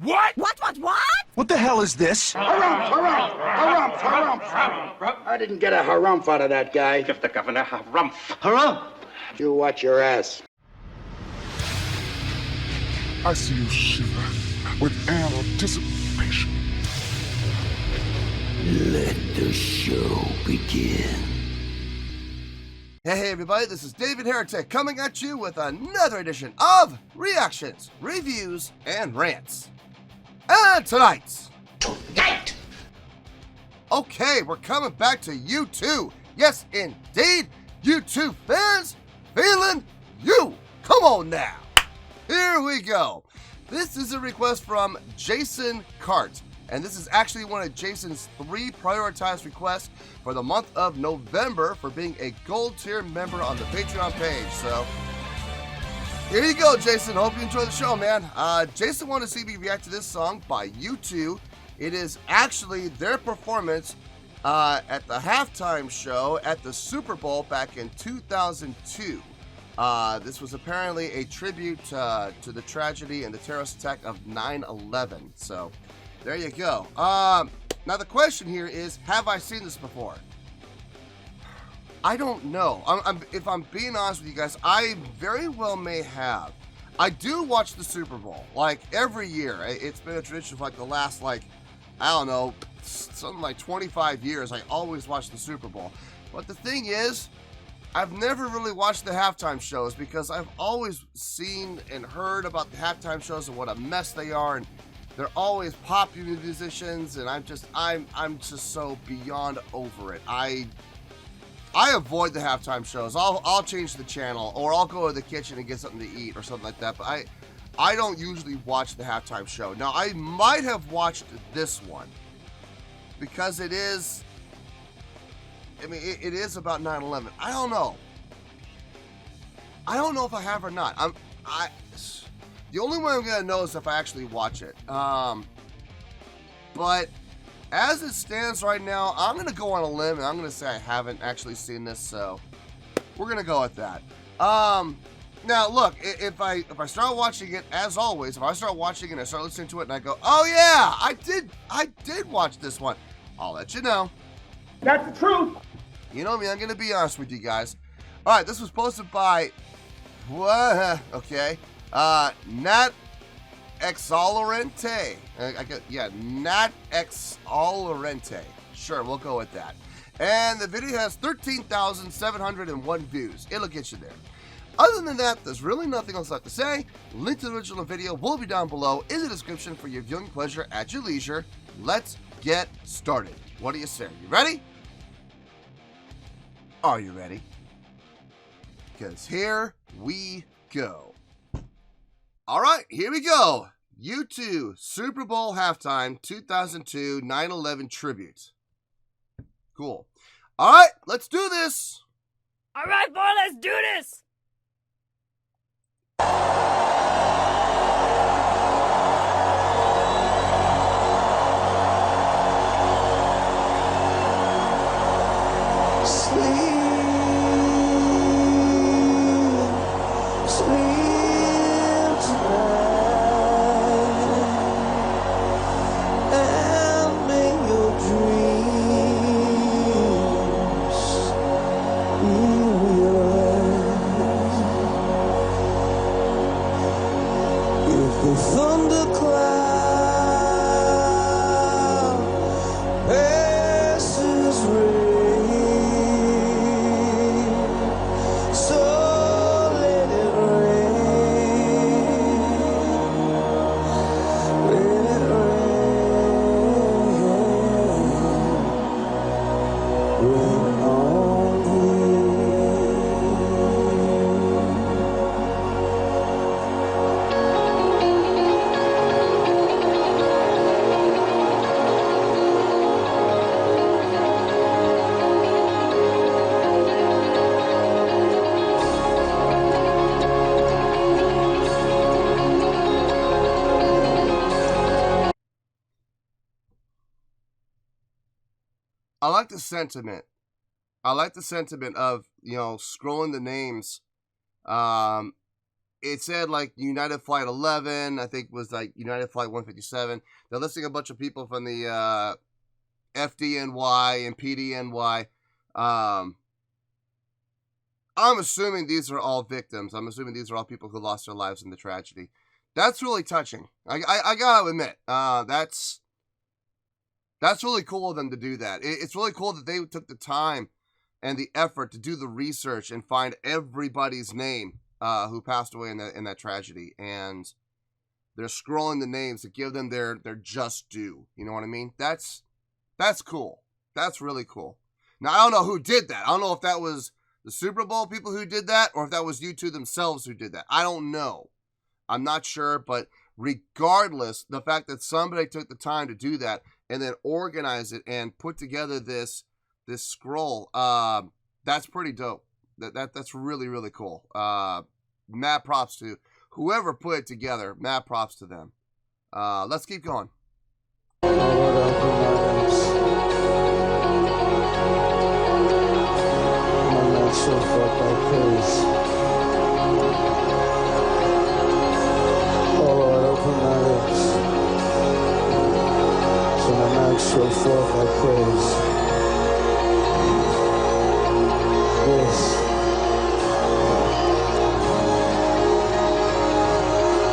What? What? What the hell is this? Harumph. I didn't get a harumph out of that guy. Give the governor harumph. Harumph! You watch your ass. I see you shiver with anticipation. Let the show begin. Hey everybody, this is David Heretic coming at you with another edition of Reactions, Reviews, and Rants. And tonight! Okay, we're coming back to U2. Yes, indeed, U2 fans feeling you. Come on now. Here we go. This is a request from Jason Cart. And this is actually one of Jason's 3 prioritized requests for the month of November for being a gold tier member on the Patreon page. So, here you go, Jason. Hope you enjoy the show, man. Jason wanted to see me react to this song by U2. It is actually their performance at the halftime show at the Super Bowl back in 2002. This was apparently a tribute to the tragedy and the terrorist attack of 9/11. So, there you go. Now the question here is, have I seen this before? I don't know. If I'm being honest with you guys, I very well may have. I do watch the Super Bowl, like every year. It's been a tradition for like the last, I don't know, something like 25 years. I always watch the Super Bowl. But the thing is, I've never really watched the halftime shows because I've always seen and heard about the halftime shows and what a mess they are, and they're always popular musicians, and I'm just so beyond over it. I avoid the halftime shows. I'll change the channel, or I'll go to the kitchen and get something to eat or something like that. But I don't usually watch the halftime show. Now I might have watched this one because it is. I mean, it is about 9/11. I don't know. I don't know if I have or not. The only way I'm gonna know is if I actually watch it. But as it stands right now, I'm gonna go on a limb and I'm gonna say I haven't actually seen this, so we're gonna go with that. Now look, if I start watching it, as always, if I start watching it and I start listening to it and I go, oh yeah, I did watch this one, I'll let you know. That's the truth. You know me, I'm gonna be honest with you guys. All right, this was posted by okay. Nat Exolorente. Nat Exolorente. Sure, we'll go with that. And the video has 13,701 views. It'll get you there. Other than that, there's really nothing else left to say. Link to the original video will be down below in the description for your viewing pleasure at your leisure. Let's get started. What do you say? You ready? Are you ready? Because here we go. All right, here we go. U2 Super Bowl halftime 2002 9/11 tribute. Cool. All right, let's do this. All right, boy, let's do this. I like the sentiment. I like the sentiment of, scrolling the names it said like United Flight 11, I think was like United Flight 157. They're listing a bunch of people from the FDNY and PDNY. I'm assuming these are all victims. I'm assuming these are all people who lost their lives in the tragedy. That's really touching. I gotta admit, that's really cool of them to do that. It's really cool that they took the time and the effort to do the research and find everybody's name who passed away in that tragedy. And they're scrolling the names to give them their just due. You know what I mean? That's cool. That's really cool. Now, I don't know who did that. I don't know if that was the Superbowl people who did that or if that was U2 themselves who did that. I don't know. I'm not sure, but regardless, the fact that somebody took the time to do that and then organize it and put together this scroll, that's pretty dope. That's really, really cool. Mad props to whoever put it together. Mad props to them. Let's keep going. Show forth thy praise. Yes.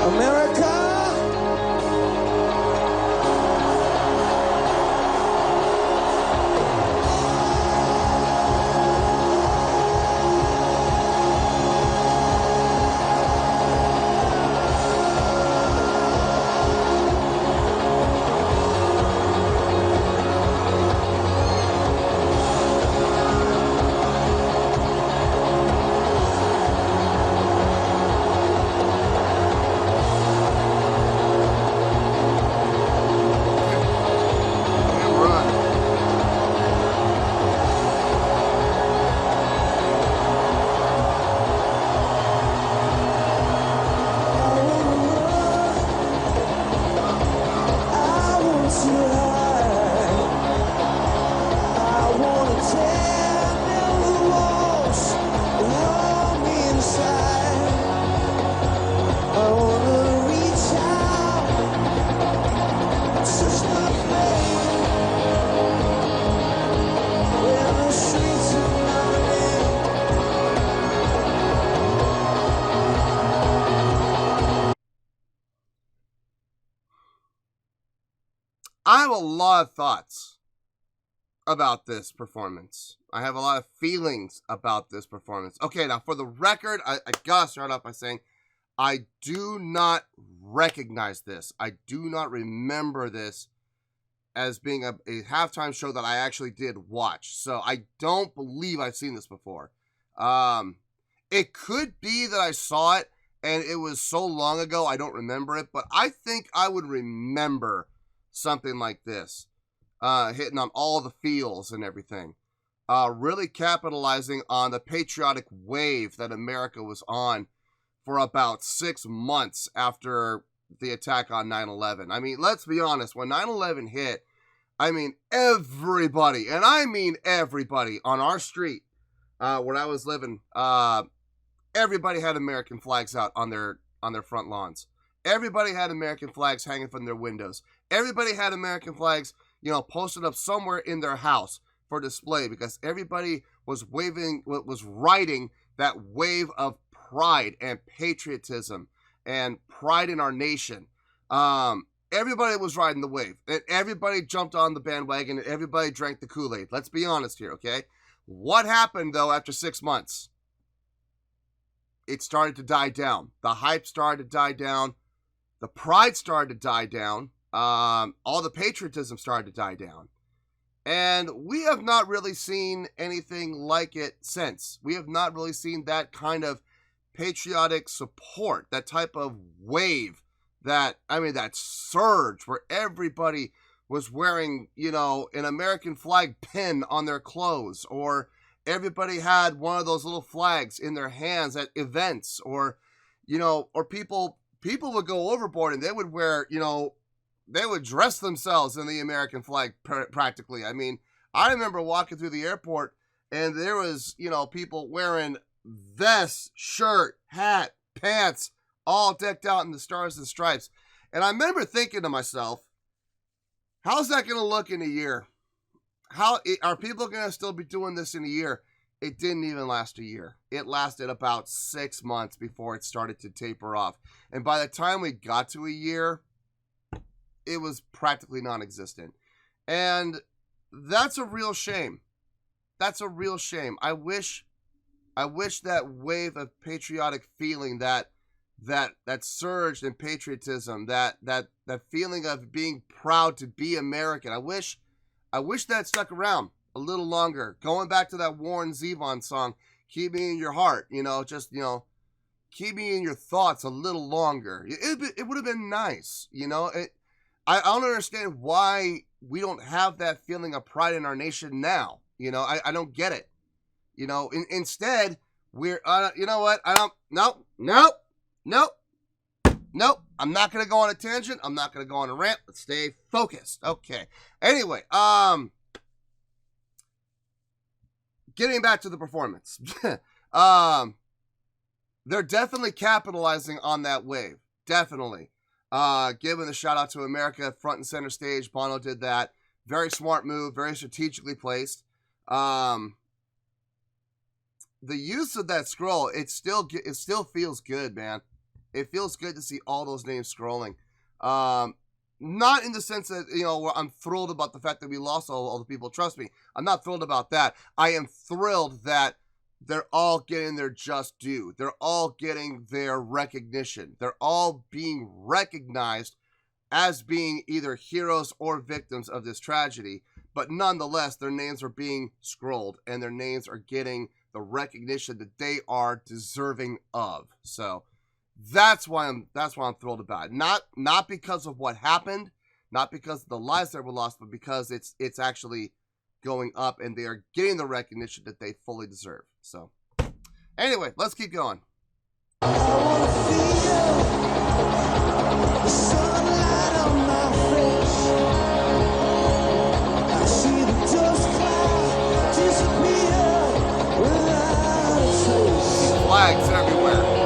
America. I have a lot of thoughts about this performance. I have a lot of feelings about this performance. Okay, now for the record, I gotta start off by saying I do not recognize this. I do not remember this as being a halftime show that I actually did watch. So I don't believe I've seen this before. It could be that I saw it and it was so long ago I don't remember it, but I think I would remember something like this, hitting on all the feels and everything, really capitalizing on the patriotic wave that America was on for about 6 months after the attack on 9/11. I mean, let's be honest, when 9/11 hit, I mean, everybody, and I mean everybody on our street where I was living, everybody had American flags out on their front lawns. Everybody had American flags hanging from their windows. Everybody had American flags, posted up somewhere in their house for display because everybody was riding that wave of pride and patriotism and pride in our nation. Everybody was riding the wave. And everybody jumped on the bandwagon and everybody drank the Kool-Aid. Let's be honest here, okay? What happened, though, after 6 months? It started to die down. The hype started to die down. The pride started to die down. All the patriotism started to die down. And we have not really seen anything like it since. We have not really seen that kind of patriotic support, that type of wave, that surge where everybody was wearing, an American flag pin on their clothes, or everybody had one of those little flags in their hands at events, or people would go overboard and they would wear, they would dress themselves in the American flag practically. I mean, I remember walking through the airport and there was, people wearing vests, shirt, hat, pants, all decked out in the stars and stripes. And I remember thinking to myself, how's that going to look in a year? How are people going to still be doing this in a year? It didn't even last a year. It lasted about 6 months before it started to taper off. And by the time we got to a year, it was practically non-existent. And that's a real shame. That's a real shame. I wish that wave of patriotic feeling, that surge in patriotism, that feeling of being proud to be American. I wish that stuck around a little longer. Going back to that Warren Zevon song, "Keep Me in Your Heart," keep me in your thoughts a little longer. It would have been nice, I don't understand why we don't have that feeling of pride in our nation now. I don't get it. Instead, we're, you know what? Nope. I'm not going to go on a tangent. I'm not going to go on a rant. Let's stay focused. Okay. Anyway, getting back to the performance. They're definitely capitalizing on that wave. Definitely. Giving the shout out to America front and center stage. Bono did that. Very smart move. Very strategically placed. The use of that scroll, it still feels good, man. It feels good to see all those names scrolling. Not in the sense that, where I'm thrilled about the fact that we lost all the people. Trust me, I'm not thrilled about that. I am thrilled that they're all getting their just due. They're all getting their recognition. They're all being recognized as being either heroes or victims of this tragedy. But nonetheless, their names are being scrolled and their names are getting the recognition that they are deserving of. So that's why I'm thrilled about it. Not because of what happened, not because of the lives that were lost, but because it's actually going up and they are getting the recognition that they fully deserve. So anyway, let's keep going. Flags everywhere.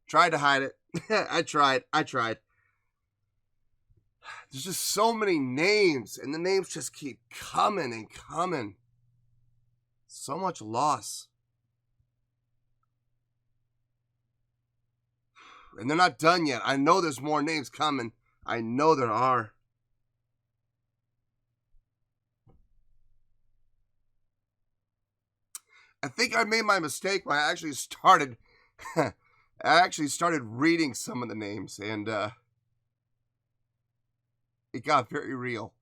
Tried to hide it. I tried. There's just so many names, and the names just keep coming and coming. So much loss. And they're not done yet. I know there's more names coming. I know there are. I think I made my mistake when I actually started reading some of the names, and it got very real.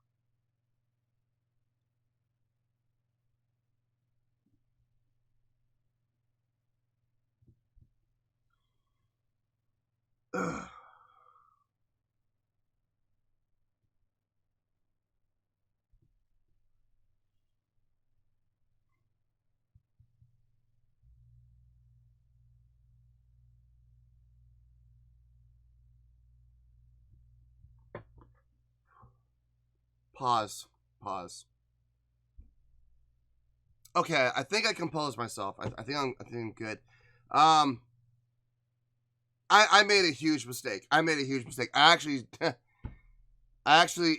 Pause. Okay, I think I composed myself. I think I'm good. I made a huge mistake. I actually,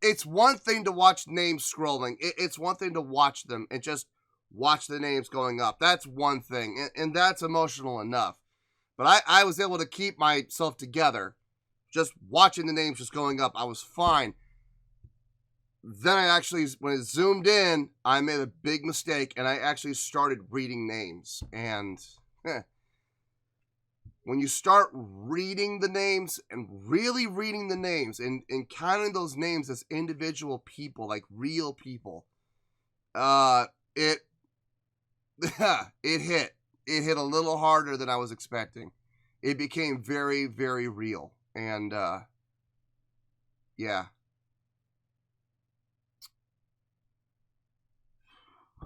it's one thing to watch names scrolling. It's one thing to watch them and just watch the names going up. That's one thing, and that's emotional enough. But I was able to keep myself together. Just watching the names just going up, I was fine. Then I actually, when it zoomed in, I made a big mistake, and I actually started reading names. And when you start reading the names and really reading the names and counting those names as individual people, like real people, it hit a little harder than I was expecting. It became very, very real. And, yeah.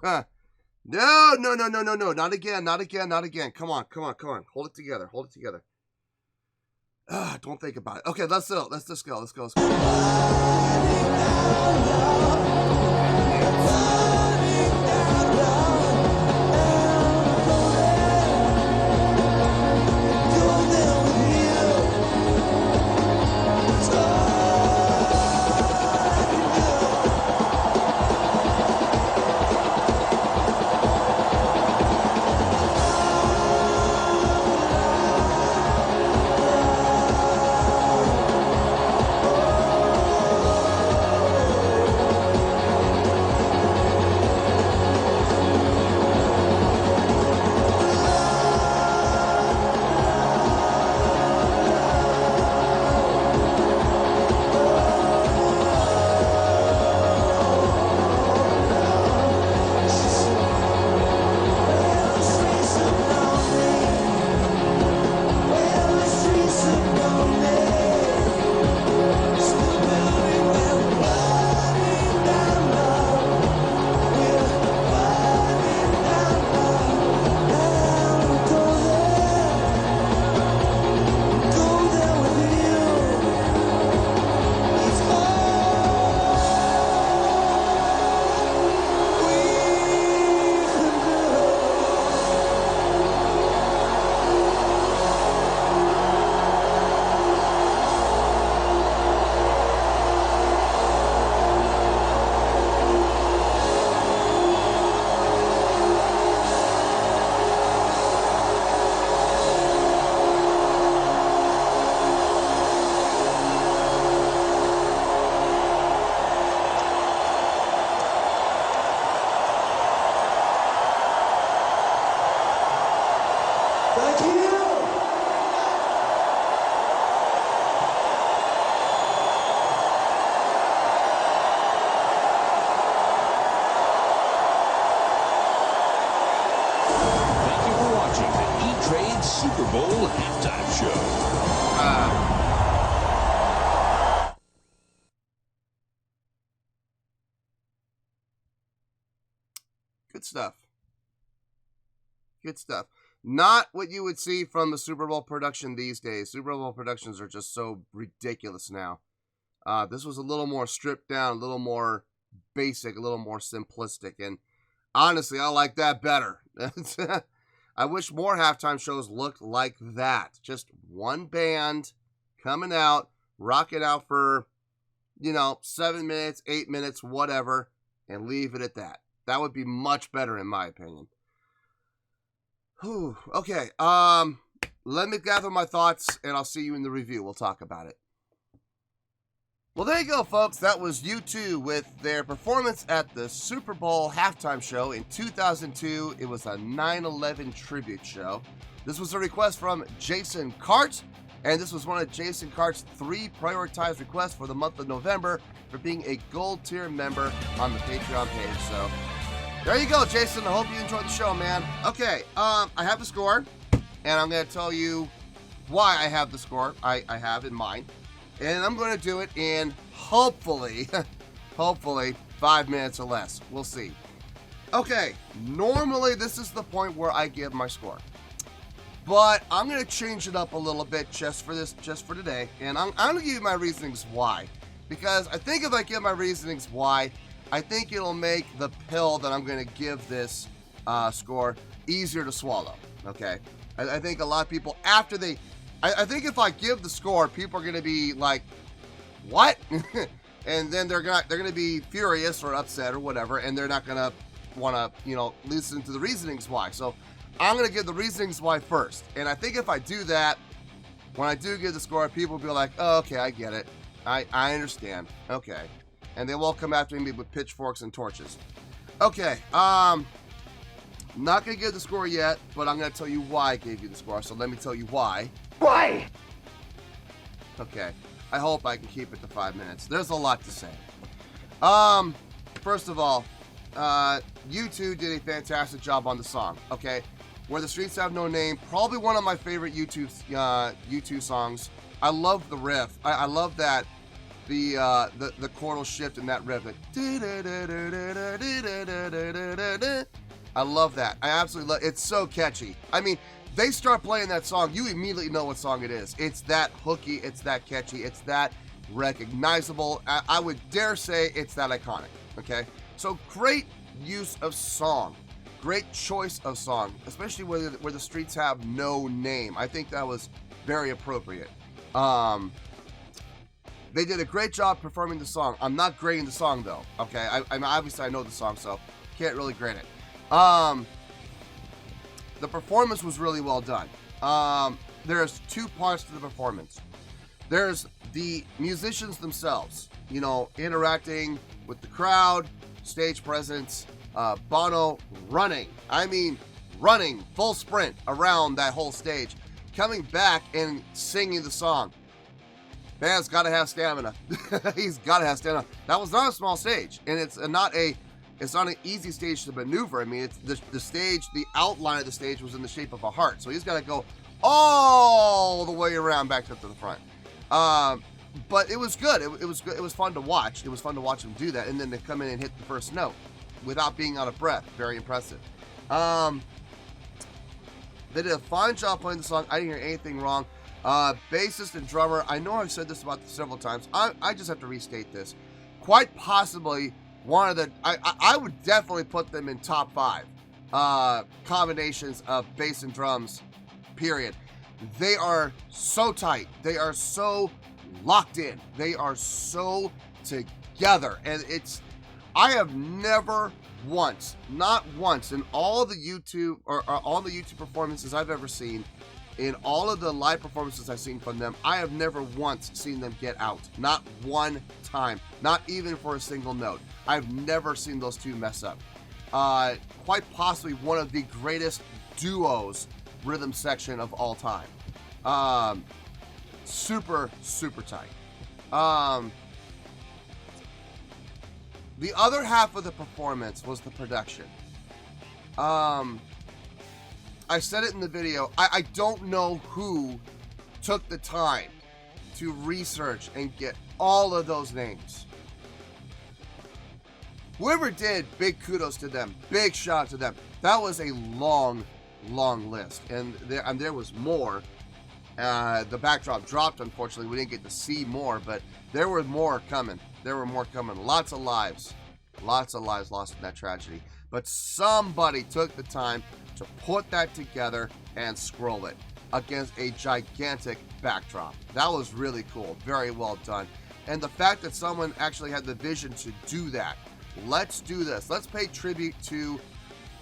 Huh. No, not again. Come on. Hold it together. Don't think about it. Okay, let's go. Superbowl halftime show. Good stuff. Not what you would see from the Super Bowl production these days. Super Bowl productions are just so ridiculous now. This was a little more stripped down, a little more basic, a little more simplistic. And honestly, I like that better. I wish more halftime shows looked like that. Just one band coming out, rocking out for, 7 minutes, 8 minutes, whatever, and leave it at that. That would be much better in my opinion. Whew. Okay, let me gather my thoughts, and I'll see you in the review. We'll talk about it. Well, there you go, folks. That was U2 with their performance at the Super Bowl halftime show in 2002. It was a 9/11 tribute show. This was a request from Jason Cart, and this was one of Jason Cart's 3 prioritized requests for the month of November for being a gold tier member on the Patreon page. So there you go, Jason. I hope you enjoyed the show, man. Okay, I have the score, and I'm going to tell you why I have the score I have in mind. And I'm going to do it in, hopefully 5 minutes or less. We'll see. Okay, normally this is the point where I give my score. But I'm going to change it up a little bit just for today. And I'm going to give you my reasonings why. because I think if I give my reasonings why, I think it'll make the pill that I'm going to give this score easier to swallow. Okay, I think a lot of people after they, I think if I give the score, people are going to be like, what? And then they're gonna be furious or upset or whatever, and they're not gonna want to listen to the reasonings why. So I'm gonna give the reasonings why first, and I think if I do that, when I do give the score, people will be like, oh, okay, I get it, I understand, okay, and they won't come after me with pitchforks and torches. Okay, not gonna give the score yet, but I'm gonna tell you why I gave you the score. So let me tell you why. Why? Okay. I hope I can keep it to 5 minutes. There's a lot to say. First of all, U2 did a fantastic job on the song. Okay, Where the Streets Have No Name, probably one of my favorite U2 songs. I love the riff. I love that the chordal shift in that riff. I love that. I absolutely love. It's so catchy. I mean, they start playing that song, you immediately know what song it is. It's that hooky, it's that catchy, it's that recognizable. I would dare say it's that iconic, okay? So great use of song, great choice of song, especially where the streets have no name. I think that was very appropriate. They did a great job performing the song. I'm not grading the song though, okay? I mean, obviously I know the song, so can't really grade it. The performance was really well done. There's two parts to the performance. There's the musicians themselves, interacting with the crowd, stage presence, Bono running full sprint around that whole stage, coming back and singing the song. Man's got to have stamina. He's got to have stamina. That was not a small stage, and it's not an easy stage to maneuver. I mean, it's the stage, the outline of the stage was in the shape of a heart. So he's got to go all the way around back up to the front. But it was good. It was good. It was fun to watch. It was fun to watch him do that. And then to come in and hit the first note without being out of breath. Very impressive. They did a fine job playing the song. I didn't hear anything wrong. Bassist and drummer, I know I've said this about several times. I just have to restate this. Quite possibly one of the, I would definitely put them in top 5 combinations of bass and drums, period. They are so tight. They are so locked in. They are so together. And I have never once, not once, in all the YouTube or all the YouTube performances I've ever seen, in all of the live performances I've seen from them, I have never once seen them get out. Not one time. Not even for a single note. I've never seen those two mess up. Quite possibly one of the greatest duos rhythm section of all time. Super, super tight. The other half of the performance was the production. I said it in the video, I don't know who took the time to research and get all of those names. Whoever did, big kudos to them. Big shout out to them. That was a long, long list. And there was more. The backdrop dropped, unfortunately. We didn't get to see more, but there were more coming. There were more coming. Lots of lives. Lots of lives lost in that tragedy. But somebody took the time to put that together and scroll it against a gigantic backdrop. That was really cool. Very well done. And the fact that someone actually had the vision to do that. Let's do this. Let's pay tribute to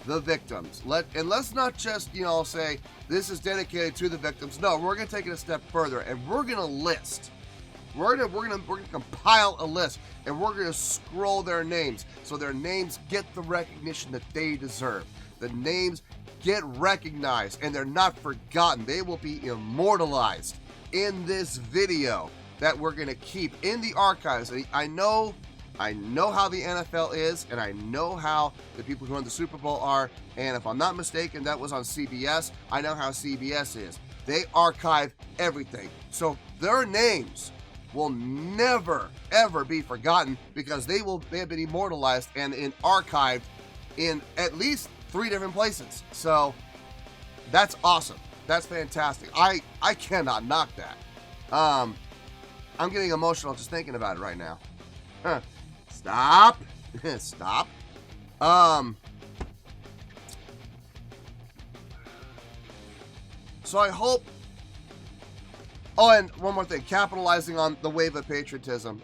the victims. Let's not just, say this is dedicated to the victims. No, we're going to take it a step further, and we're going to list. We're gonna compile a list, and we're gonna scroll their names so their names get the recognition that they deserve. The names get recognized, and they're not forgotten. They will be immortalized in this video that we're gonna keep in the archives. I know how the NFL is, and I know how the people who run the Super Bowl are, and if I'm not mistaken, that was on CBS. I know how CBS is. They archive everything. So their names will never, ever be forgotten because they have been immortalized and archived in at least 3 different places. So that's awesome. That's fantastic. I cannot knock that. I'm getting emotional just thinking about it right now. Stop. Stop. So I hope. Oh, and one more thing, capitalizing on the wave of patriotism.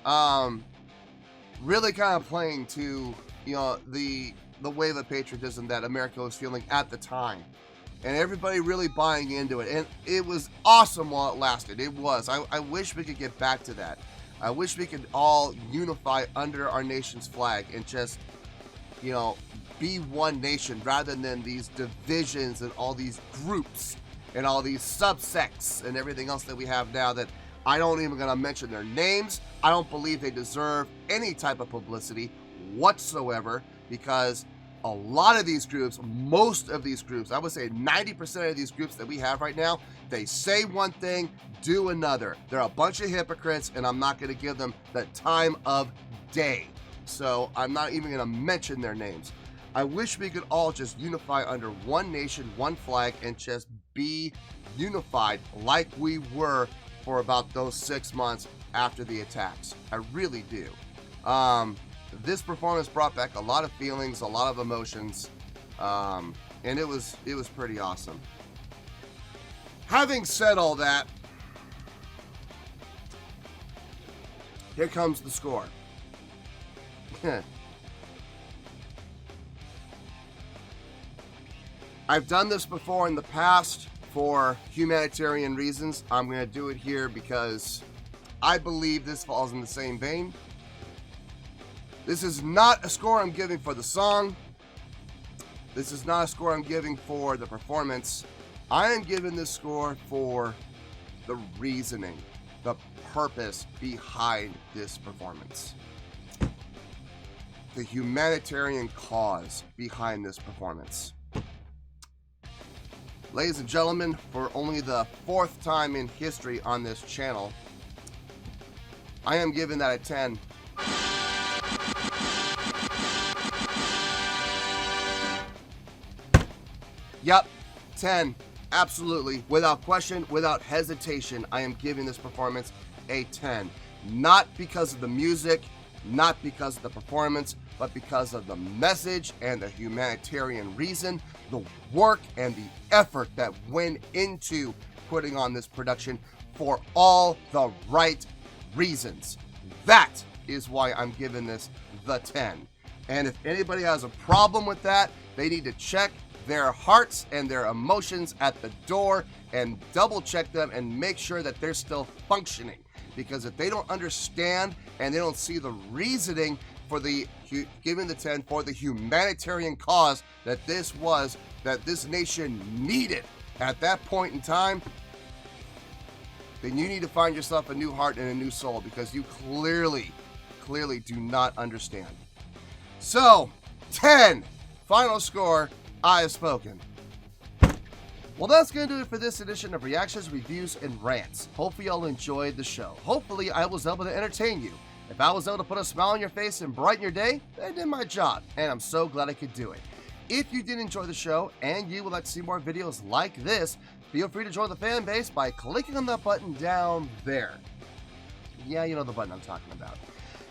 Really kind of playing to, you know, the wave of patriotism that America was feeling at the time. And everybody really buying into it. And it was awesome while it lasted. It was. I wish we could get back to that. I wish we could all unify under our nation's flag and just, you know, be one nation rather than these divisions and all these groups and all these subsects and everything else that we have now that I don't even gonna mention their names. I don't believe they deserve any type of publicity whatsoever, because a lot of these groups, most of these groups, I would say 90% of these groups that we have right now, they say one thing, do another. They're a bunch of hypocrites, and I'm not going to give them the time of day. So I'm not even going to mention their names. I wish we could all just unify under one nation, one flag, and just be unified like we were for about those 6 months after the attacks. I really do. This performance brought back a lot of feelings, a lot of emotions, and it was pretty awesome. Having said all that, here comes the score. I've done this before in the past for humanitarian reasons. I'm going to do it here because I believe this falls in the same vein. This is not a score I'm giving for the song. This is not a score I'm giving for the performance. I am giving this score for the reasoning, the purpose behind this performance. The humanitarian cause behind this performance. Ladies and gentlemen, for only the 4th time in history on this channel, I am giving that a 10. Yep, 10. Absolutely. Without question, without hesitation, I am giving this performance a 10. Not because of the music, not because of the performance, but because of the message and the humanitarian reason, the work and the effort that went into putting on this production for all the right reasons. That is why I'm giving this the 10. And if anybody has a problem with that, they need to check their hearts and their emotions at the door and double check them and make sure that they're still functioning. Because if they don't understand and they don't see the reasoning for the giving the 10 for the humanitarian cause that this was, that this nation needed at that point in time, then you need to find yourself a new heart and a new soul, because you clearly do not understand. So, 10, final score, I have spoken. Well, that's going to do it for this edition of Reactions, Reviews, and Rants. Hopefully y'all enjoyed the show. Hopefully I was able to entertain you. If I was able to put a smile on your face and brighten your day, I did my job, and I'm so glad I could do it. If you did enjoy the show and you would like to see more videos like this, feel free to join the fan base by clicking on that button down there. Yeah, you know the button I'm talking about.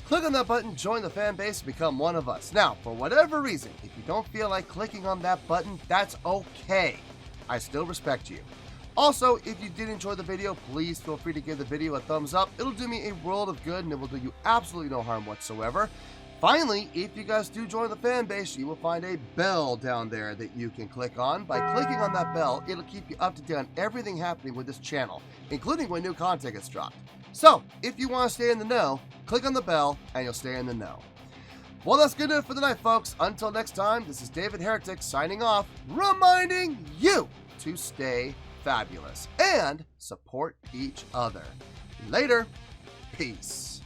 Click on that button, join the fan base, become one of us. Now, for whatever reason, if you don't feel like clicking on that button, that's okay. I still respect you. Also, if you did enjoy the video, please feel free to give the video a thumbs up. It'll do me a world of good and it will do you absolutely no harm whatsoever. Finally, if you guys do join the fan base, you will find a bell down there that you can click on. By clicking on that bell, it'll keep you up to date on everything happening with this channel, including when new content gets dropped. So, if you want to stay in the know, click on the bell and you'll stay in the know. Well, that's good enough for the night, folks. Until next time, this is David Heretic signing off, reminding you to stay fabulous and support each other. Later. Peace.